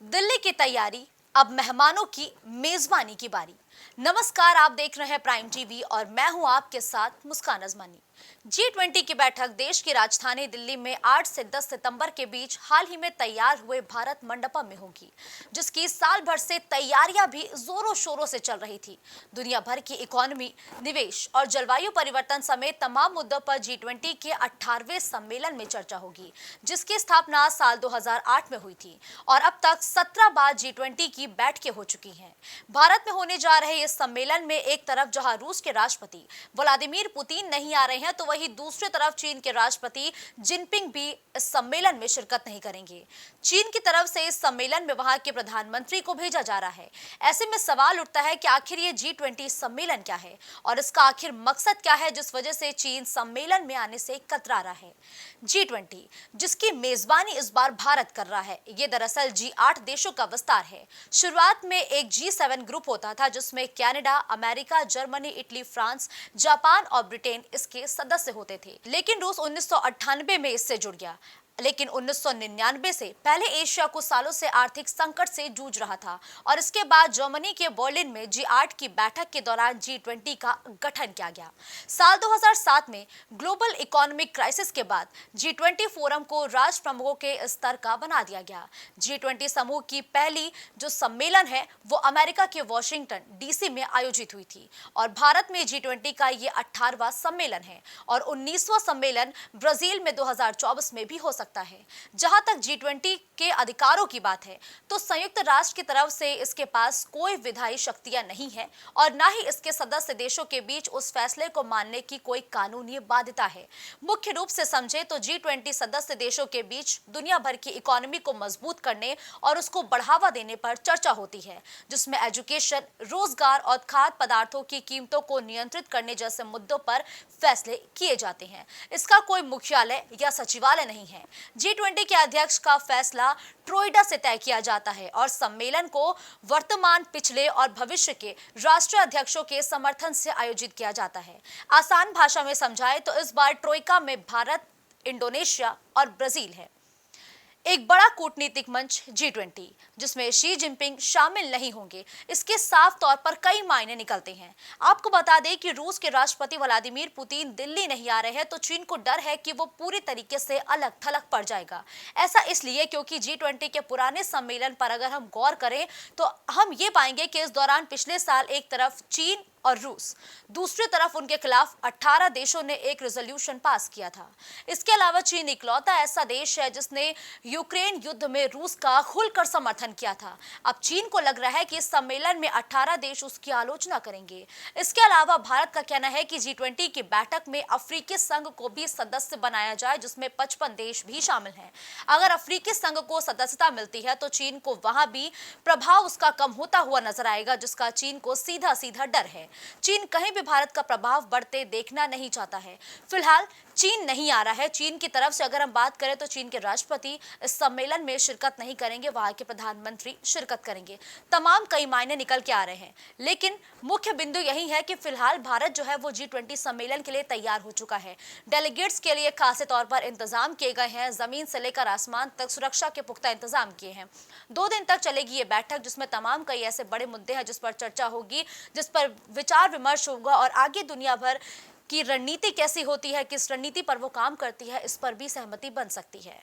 दिल्ली की तैयारी, अब मेहमानों की मेजबानी की बारी। नमस्कार, आप देख रहे हैं प्राइम टीवी और मैं हूं आपके साथ मुस्कान अजमानी। G20 की बैठक देश की राजधानी दिल्ली में 8 से 10 सितंबर के बीच हाल ही में तैयार हुए भारत मंडपम में होगी, जिसकी साल भर से तैयारियां भी जोरों शोरों से चल रही थी। दुनिया भर की इकोनॉमी, निवेश और जलवायु परिवर्तन समेत तमाम मुद्दों पर G20 के 18वें सम्मेलन में चर्चा होगी, जिसकी स्थापना साल 2008 में हुई थी और अब तक 17 बार G20 की बैठकें हो चुकी हैं। भारत में होने जा रहे इस सम्मेलन में एक तरफ जहां रूस के राष्ट्रपति व्लादिमीर पुतिन नहीं आ रहे हैं, तो वहीं दूसरी तरफ चीन के राष्ट्रपति जिनपिंग भी इस सम्मेलन में शिरकत नहीं करेंगे। चीन की तरफ से इस सम्मेलन में वहां के प्रधानमंत्री को भेजा जा रहा है। ऐसे में सवाल उठता है कि आखिर ये G20 सम्मेलन क्या है और इसका आखिर मकसद क्या है, जिस वजह से चीन सम्मेलन में आने से कतरा रहा है। G20, जिसकी मेजबानी इस बार भारत कर रहा है, ये दरअसल G8 देशों का विस्तार है। शुरुआत में एक G7 ग्रुप होता था, जिसमें Canada, America, Germany, Italy, France, Japan और ब्रिटेन इसके सदस्य होते थे। लेकिन रूस 1998 में इससे जुड़ गया। लेकिन 1999 से पहले एशिया कुछ सालों से आर्थिक संकट से जूझ रहा था और इसके बाद जर्मनी के बर्लिन में G8 की बैठक के दौरान G20 का गठन किया गया। साल 2007 में ग्लोबल इकोनॉमिक क्राइसिस के बाद G20 फोरम को राष्ट्र प्रमुखों के स्तर का बना दिया गया। G20 समूह की पहली जो सम्मेलन है वो अमेरिका के वॉशिंगटन DC में आयोजित हुई थी और भारत में G20 का ये 18वां सम्मेलन है और 19वां सम्मेलन ब्राजील में 2024 में भी हो सकता है। जहां तक G20 के अधिकारों की बात है, तो संयुक्त राष्ट्र की तरफ से इसके पास कोई विधायी शक्तियां नहीं है और न ही इसके सदस्य देशों के बीच उस फैसले को मानने की कोई कानूनी बाध्यता है। मुख्य रूप से समझे तो G20 सदस्य देशों के बीच दुनिया भर की इकोनॉमी को मजबूत करने और उसको बढ़ावा देने पर चर्चा होती है, जिसमें एजुकेशन, रोजगार और खाद्य पदार्थों की कीमतों को नियंत्रित करने जैसे मुद्दों पर फैसले किए जाते हैं। इसका कोई मुख्यालय या सचिवालय नहीं है। G20 के अध्यक्ष का फैसला ट्रोइडा से तय किया जाता है और सम्मेलन को वर्तमान, पिछले और भविष्य के राष्ट्रीय अध्यक्षों के समर्थन से आयोजित किया जाता है। आसान भाषा में समझाएं तो इस बार ट्रोइका में भारत, इंडोनेशिया और ब्राजील है। एक बड़ा कूटनीतिक मंच G20, जिसमें शी जिनपिंग शामिल नहीं होंगे, इसके साफ तौर पर कई मायने निकलते हैं। आपको बता दें कि रूस के राष्ट्रपति व्लादिमीर पुतिन दिल्ली नहीं आ रहे हैं, तो चीन को डर है कि वो पूरी तरीके से अलग थलग पड़ जाएगा। ऐसा इसलिए क्योंकि G20 के पुराने सम्मेलन पर अगर हम गौर करें तो हम ये पाएंगे कि इस दौरान पिछले साल एक तरफ चीन और रूस, दूसरी तरफ उनके खिलाफ 18 देशों ने एक रेजोल्यूशन पास किया था। इसके अलावा चीन इकलौता ऐसा देश है जिसने यूक्रेन युद्ध में रूस का खुलकर समर्थन किया था। अब चीन को लग रहा है कि इस सम्मेलन में 18 देश उसकी आलोचना करेंगे। इसके अलावा भारत का कहना है कि G20 की बैठक में अफ्रीकी संघ को भी सदस्य बनाया जाए, जिसमें 55 देश भी शामिल हैं। अगर अफ्रीकी संघ को सदस्यता मिलती है तो चीन को वहां भी प्रभाव उसका कम होता हुआ नजर आएगा, जिसका चीन को सीधा सीधा डर है। चीन कहीं भी भारत का प्रभाव बढ़ते देखना नहीं चाहता है। फिलहाल चीन नहीं आ रहा है। चीन की तरफ से अगर हम बात करें तो चीन के राष्ट्रपति इस सम्मेलन में शिरकत नहीं करेंगे, वहां के प्रधानमंत्री शिरकत करेंगे। तमाम कई मायने निकल के आ रहे हैं, लेकिन मुख्य बिंदु यही है कि फिलहाल भारत जो है वो G20 सम्मेलन के लिए तैयार हो चुका है। डेलीगेट्स के लिए खास तौर पर इंतजाम किए गए हैं। जमीन से लेकर आसमान तक सुरक्षा के पुख्ता इंतजाम किए हैं। 2 दिन तक चलेगी ये बैठक, जिसमें तमाम कई ऐसे बड़े मुद्दे हैं जिस पर चर्चा होगी, जिस पर विचार विमर्श होगा और आगे दुनिया भर की रणनीति कैसी होती है, किस रणनीति पर वो काम करती है, इस पर भी सहमति बन सकती है।